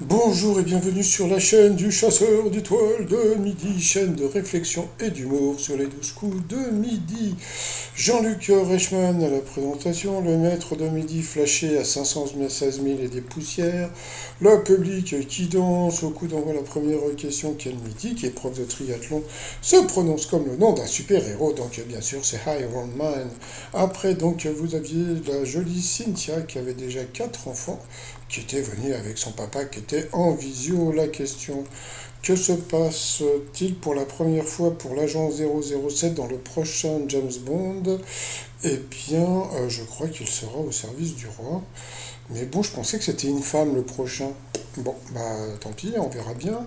Bonjour et bienvenue sur la chaîne du chasseur d'étoiles de midi, chaîne de réflexion et d'humour sur les 12 coups de midi. Jean-Luc Reichmann à la présentation, le maître de midi flashé à 516 000 et des poussières, le public qui danse au coup d'envoi la première question quel midi, épreuve de triathlon, se prononce comme le nom d'un super-héros, donc bien sûr c'est Iron Man. Après donc vous aviez la jolie Cynthia qui avait déjà 4 enfants, qui était venue avec son papa qui était en visio. La question, que se passe-t-il pour la première fois pour l'agent 007 dans le prochain James Bond? Eh bien, je crois qu'il sera au service du roi. Mais bon, je pensais que c'était une femme le prochain. Bon, bah tant pis, on verra bien.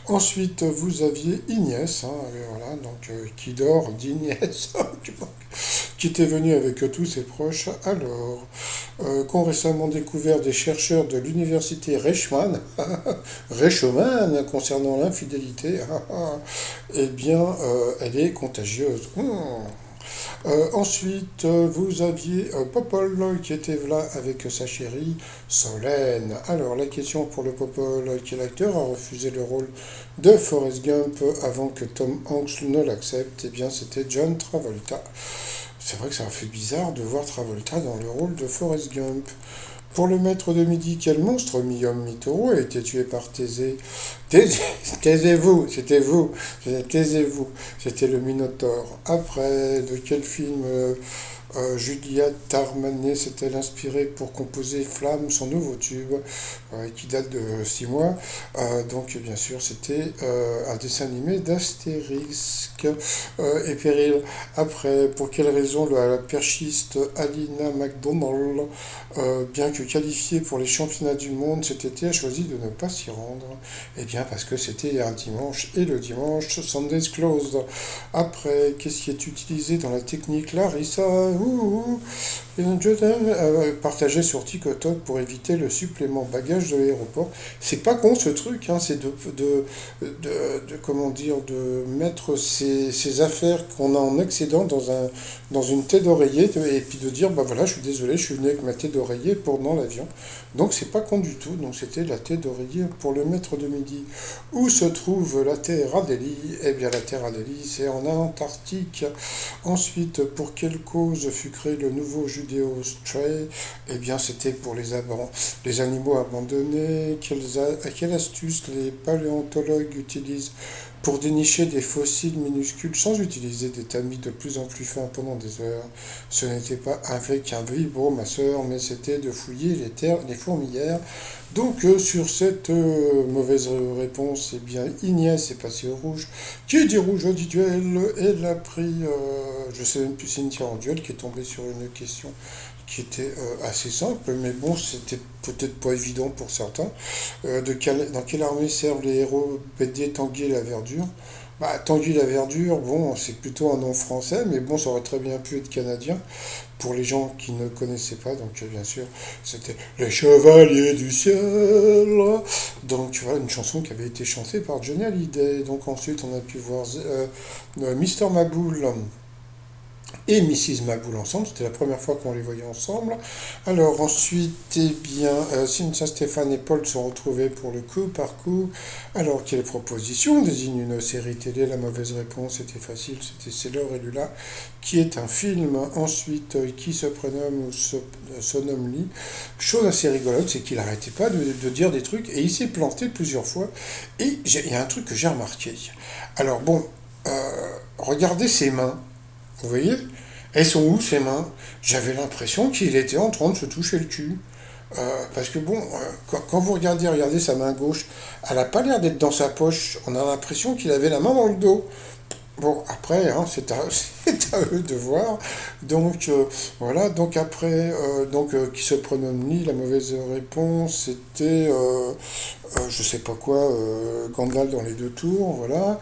Ensuite, vous aviez Ignès, voilà, donc qui dort d'Ignès, qui était venu avec tous ses proches. Alors, qu'ont récemment découvert des chercheurs de l'université Reichmann, Reichmann, concernant l'infidélité, eh bien, elle est contagieuse. Ensuite, vous aviez Popol qui était là avec sa chérie Solène. Alors, la question pour le Popol, quel acteur a refusé le rôle de Forrest Gump avant que Tom Hanks ne l'accepte? Eh bien, c'était John Travolta. C'est vrai que ça a fait bizarre de voir Travolta dans le rôle de Forrest Gump. Pour le maître de midi, quel monstre, mi-homme, mi-taureau, a été tué par Thésée? Taisez-vous, c'était vous, taisez-vous, c'était le Minotaure. Après, de quel film Juliette Armanet s'est-elle inspirée pour composer Flamme, son nouveau tube, qui date de 6 mois? Donc, bien sûr, c'était un dessin animé d'Astérisque et Péril. Après, pour quelle raison la perchiste Alina McDonald, bien que qualifiée pour les championnats du monde cet été, a choisi de ne pas s'y rendre? Eh bien, parce que c'était un dimanche, et le dimanche, Sunday's closed. Après, qu'est-ce qui est utilisé dans la technique Larissa? Partagé sur TikTok pour éviter le supplément bagage de l'aéroport. C'est pas con ce truc, hein, c'est comment dire, de mettre ses affaires qu'on a en excédent dans une tête d'oreiller et puis de dire, bah voilà, je suis désolé, je suis venu avec ma tête d'oreiller pendant l'avion. Donc c'est pas con du tout, donc c'était la tête d'oreiller pour le maître de midi. Où se trouve la Terre Adélie? Eh bien la Terre Adélie, c'est en Antarctique. Ensuite, pour quelle cause fut créé le nouveau Judeo Stray? Eh bien, c'était pour les animaux abandonnés. Quelle astuce les paléontologues utilisent pour dénicher des fossiles minuscules sans utiliser des tamis de plus en plus fins pendant des heures? Ce n'était pas avec un vibromasseur, mais c'était de fouiller les terres, les fourmilières. Donc, sur cette mauvaise réponse, eh bien, Ignès est passé au rouge. Qui dit rouge dit duel? Elle a pris, je sais même plus, Cynthia en duel, qui est tombée sur une question qui était assez simple, mais bon, c'était peut-être pas évident pour certains. Dans quelle armée servent les héros BD Tanguy et la Verdure? Bah, Tanguy la Verdure, bon, c'est plutôt un nom français, mais bon, ça aurait très bien pu être canadien pour les gens qui ne connaissaient pas. Donc, bien sûr, c'était Les Chevaliers du Ciel. Donc, voilà, une chanson qui avait été chantée par Johnny Hallyday. Donc, ensuite, on a pu voir Mister Maboul et Mrs. Maboul ensemble. C'était la première fois qu'on les voyait ensemble. Alors ensuite, eh bien, Cynthia, Stéphane et Paul sont retrouvés pour le coup par coup. Alors, quelle proposition désigne une série télé? La mauvaise réponse était facile, c'était C'est l'heure et Lula, qui est un film. Ensuite, qui se prénomme ou se nomme Lee. Chose assez rigolote, c'est qu'il n'arrêtait pas de dire des trucs et il s'est planté plusieurs fois. Et il y a un truc que j'ai remarqué. Alors bon, regardez ses mains. Vous voyez? Elles sont où ses mains? J'avais l'impression qu'il était en train de se toucher le cul. Parce que bon, quand vous regardez sa main gauche, elle n'a pas l'air d'être dans sa poche. On a l'impression qu'il avait la main dans le dos. Bon, après, hein, c'est à eux de voir. Donc, voilà. Donc, après, qui se prénomme Lee, la mauvaise réponse, c'était, je sais pas quoi, Gandalf dans les deux tours, voilà.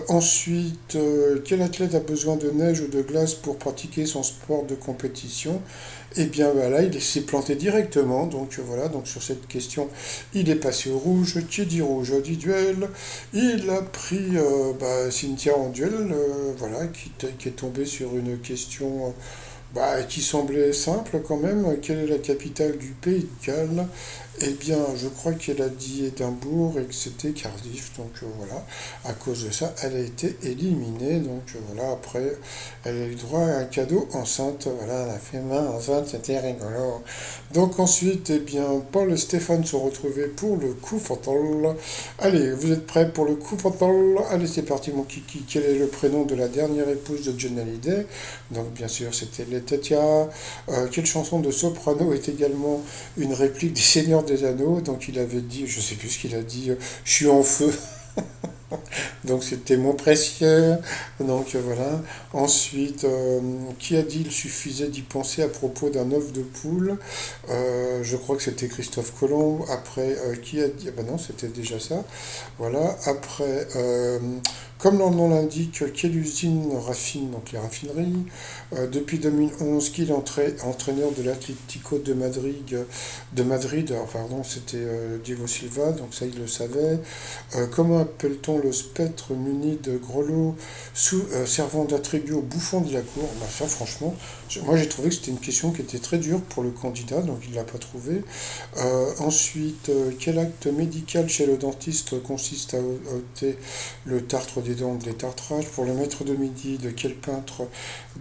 Ensuite, quel athlète a besoin de neige ou de glace pour pratiquer son sport de compétition? Eh bien, voilà, il s'est planté directement. Donc, voilà. Donc, sur cette question, il est passé au rouge. Qui dit rouge dit duel. Il a pris Cynthia en duel, voilà, qui est tombé sur une question Bah, qui semblait simple quand même. Quelle est la capitale du Pays de Galles? Eh bien, je crois qu'elle a dit Édimbourg et que c'était Cardiff. Donc voilà, à cause de ça, elle a été éliminée. Donc voilà, après, elle a eu droit à un cadeau enceinte. Voilà, elle a fait main enceinte, c'était rigolo. Donc ensuite, eh bien, Paul et Stéphane se retrouvaient pour le coup fatal. Allez, vous êtes prêts pour le coup fatal? Allez, c'est parti, mon kiki. Quel est le prénom de la dernière épouse de Johnny Hallyday? Donc bien sûr, c'était Laetitia. Quelle chanson de soprano est également une réplique des Seigneurs des Anneaux? Donc il avait dit, je sais plus ce qu'il a dit, je suis en feu. Donc c'était mon précieux. Donc voilà. Ensuite, qui a dit il suffisait d'y penser à propos d'un œuf de poule? Je crois que c'était Christophe Colomb. Après, qui a dit? Ah ben non, c'était déjà ça. Voilà. Après, comme leur nom l'indique, quelle usine raffine, donc les raffineries? Depuis 2011, qui est entraîneur de l'Atlético de Madrid, pardon, c'était Diego Silva, donc ça il le savait. Comment appelle-t-on le spectre muni de grelots servant d'attribut au bouffon de la cour? Bah ça, franchement, moi j'ai trouvé que c'était une question qui était très dure pour le candidat, donc il ne l'a pas trouvé. Ensuite, quel acte médical chez le dentiste consiste à ôter le tartre des dents, des tartrages? Pour le maître de midi, de quel peintre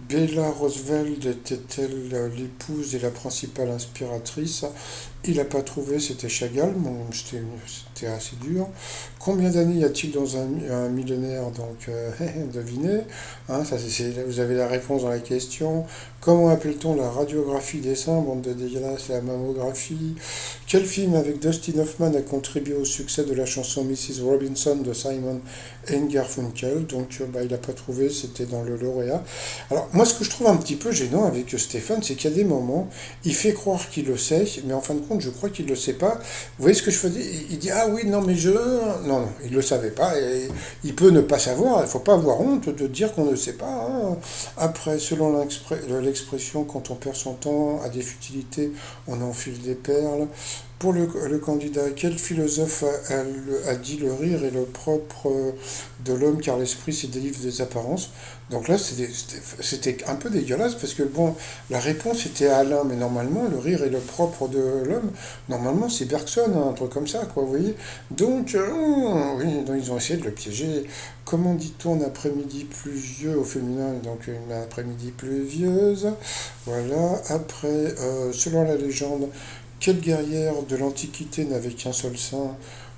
Bella Roosevelt était-elle l'épouse et la principale inspiratrice? Il n'a pas trouvé, c'était Chagall, bon, c'était assez dur. Combien d'années y a-t-il dans un millénaire? Donc, devinez. Hein, ça, vous avez la réponse dans la question. Comment appelle-t-on la radiographie des seins? Bande de dégueulasse, la mammographie. Quel film avec Dustin Hoffman a contribué au succès de la chanson Mrs. Robinson de Simon and Garfunkel? Donc, bah, il n'a pas trouvé, c'était dans le lauréat. Alors, moi, ce que je trouve un petit peu gênant avec Stéphane, c'est qu'il y a des moments, il fait croire qu'il le sait, mais en fin de compte, je crois qu'il ne le sait pas. Vous voyez ce que je faisais? Il dit, ah oui, non, mais je... Non, non, il ne le savait pas, et il peut ne pas savoir, il ne faut pas avoir honte de dire qu'on ne sait pas. Hein. Après, selon l'expression, quand on perd son temps à des futilités, on enfile des perles. Pour le candidat, quel philosophe a dit le rire est le propre de l'homme car l'esprit se délivre des apparences? Donc là, c'était un peu dégueulasse parce que bon, la réponse était à Alain, mais normalement, le rire est le propre de l'homme. Normalement, c'est Bergson, hein, un truc comme ça, quoi, vous voyez. Donc, oui, donc ils ont essayé de le piéger. Comment dit-on après-midi pluvieux au féminin? Donc une après-midi pluvieuse. Voilà. Après, selon la légende, quelle guerrière de l'Antiquité n'avait qu'un seul sein?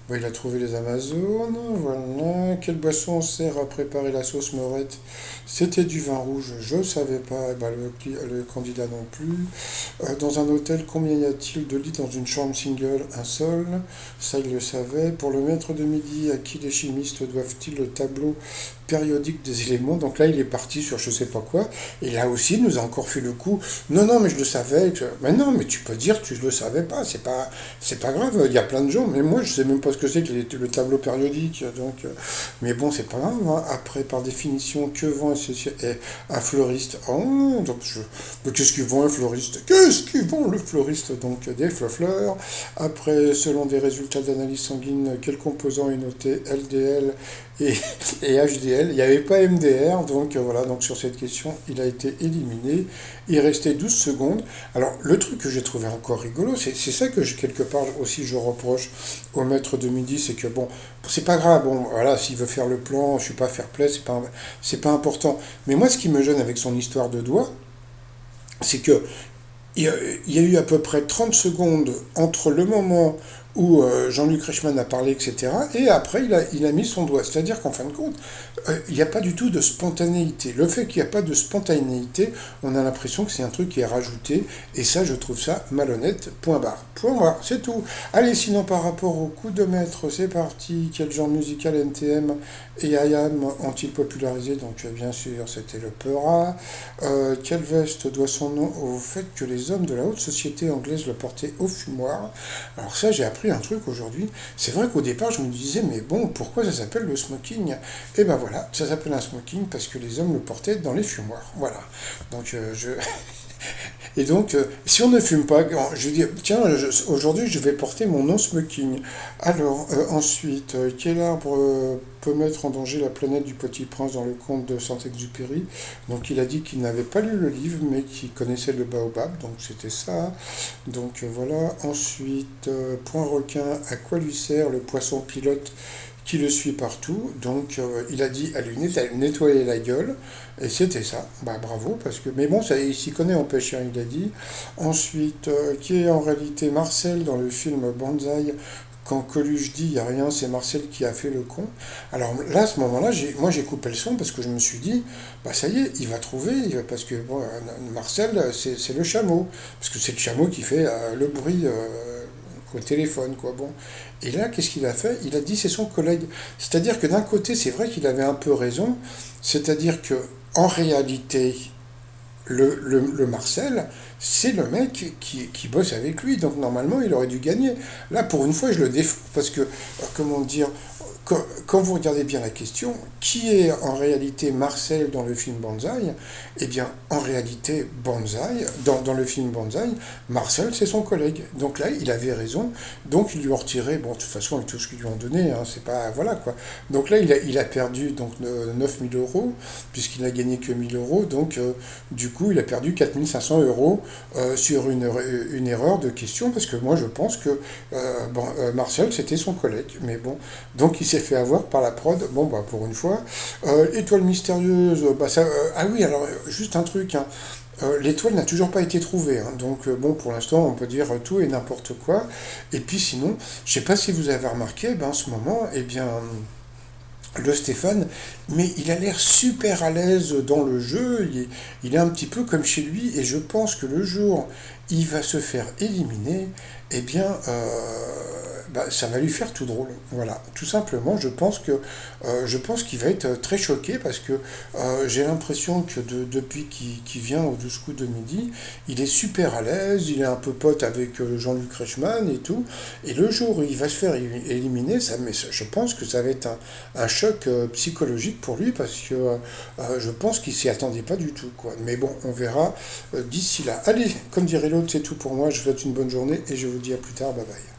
Bon, il a trouvé les Amazones, voilà. Quelle boisson sert à préparer la sauce morette? C'était du vin rouge, je ne savais pas, bah, le candidat non plus. Dans un hôtel, combien y a-t-il de lits dans une chambre single? Un seul, ça il le savait. Pour le maître de midi, à qui les chimistes doivent-ils le tableau périodique des éléments? Donc là, il est parti sur je sais pas quoi. Et là aussi, il nous a encore fait le coup. Non, non, mais je le savais. Mais non, mais tu peux dire que tu le savais pas. C'est pas grave. Il y a plein de gens. Mais moi, je sais même pas ce que c'est que le tableau périodique. Donc, mais bon, c'est pas grave. Hein. Après, par définition, que vend un fleuriste? Oh, donc qu'est-ce qu'ils vend un fleuriste? Qu'est-ce qu'ils vend le fleuriste? Donc, des fleurs. Après, selon des résultats d'analyse sanguine, quel composant est noté LDL et, et HDL? Il n'y avait pas MDR, donc voilà, donc sur cette question, il a été éliminé. Il restait 12 secondes. Alors, le truc que j'ai trouvé encore rigolo, c'est ça que quelque part aussi je reproche au maître de midi, c'est que bon, c'est pas grave, bon, voilà, s'il veut faire le plan, je suis pas fair play, c'est pas important. Mais moi, ce qui me gêne avec son histoire de doigt, c'est que il y a eu à peu près 30 secondes entre le moment où Jean-Luc Reichmann a parlé, etc., et après il a mis son doigt. C'est-à-dire qu'en fin de compte, il n'y a pas du tout de spontanéité. Le fait qu'il n'y a pas de spontanéité, on a l'impression que c'est un truc qui est rajouté, et ça, je trouve ça malhonnête, point barre. Point barre, c'est tout. Allez, sinon, par rapport au coup de maître, c'est parti. Quel genre musical NTM et IAM ont-ils popularisé? Donc, bien sûr, c'était le Peura. Quelle veste doit son nom au fait que les hommes de la haute société anglaise le portaient au fumoir? Alors ça, j'ai appris un truc aujourd'hui. C'est vrai qu'au départ, je me disais, mais bon, pourquoi ça s'appelle le smoking? Et ben voilà, ça s'appelle un smoking parce que les hommes le portaient dans les fumoirs. Voilà. Donc, Et donc, si on ne fume pas, je dis, tiens, aujourd'hui je vais porter mon non-smoking. Alors, ensuite, quel arbre peut mettre en danger la planète du Petit Prince dans le conte de Saint-Exupéry? Donc, il a dit qu'il n'avait pas lu le livre, mais qu'il connaissait le baobab, donc c'était ça. Donc, voilà. Ensuite, point requin, à quoi lui sert le poisson pilote qui le suit partout? Donc, il a dit à lui nettoyer la gueule. Et c'était ça. Bah bravo, parce que. Mais bon, ça, il s'y connaît en pêche, hein, il a dit. Ensuite, qui est en réalité Marcel dans le film Banzai. Quand Coluche dit il n'y a rien, c'est Marcel qui a fait le con. Alors là, à ce moment-là, moi j'ai coupé le son parce que je me suis dit, bah ça y est, il va trouver, parce que bon, Marcel, c'est le chameau. Parce que c'est le chameau qui fait le bruit au téléphone, quoi. Bon. Et là, qu'est-ce qu'il a fait? Il a dit c'est son collègue. C'est-à-dire que d'un côté, c'est vrai qu'il avait un peu raison, c'est-à-dire que en réalité, le Marcel, c'est le mec qui bosse avec lui, donc normalement il aurait dû gagner. Là, pour une fois, je le défends, parce que, comment dire, quand vous regardez bien la question, qui est en réalité Marcel dans le film Banzai? Eh bien, en réalité, Banzai, dans le film Banzai, Marcel, c'est son collègue. Donc là, il avait raison, donc ils lui ont retiré, bon, de toute façon, avec tout ce qu'ils lui ont donné, hein, c'est pas, voilà quoi. Donc là, il a perdu donc 9000 euros, puisqu'il n'a gagné que 1000 euros, donc du coup, il a perdu 4500 euros sur une erreur de question, parce que moi, je pense que bon, Marcel, c'était son collègue, mais bon, donc il s'est fait avoir par la prod, bon, bah, pour une fois. Étoile mystérieuse, bah, ça, ah oui, alors, juste un truc, hein. L'étoile n'a toujours pas été trouvée, hein. Donc bon, pour l'instant, on peut dire tout et n'importe quoi. Et puis sinon, je sais pas si vous avez remarqué, ben, en ce moment, eh bien, le Stéphane, mais il a l'air super à l'aise dans le jeu, il est un petit peu comme chez lui, et je pense que le jour où il va se faire éliminer, eh bien, bah, ça va lui faire tout drôle. Voilà, tout simplement, je pense qu'il va être très choqué parce que j'ai l'impression que depuis qu'il vient au 12 coups de midi, il est super à l'aise, il est un peu pote avec Jean-Luc Reichmann et tout, et le jour où il va se faire éliminer, je pense que ça va être un choc psychologique pour lui parce que je pense qu'il s'y attendait pas du tout, quoi. Mais bon, on verra d'ici là. Allez, comme dirait l'autre, c'est tout pour moi. Je vous souhaite une bonne journée et je vous dis à plus tard. Bye bye.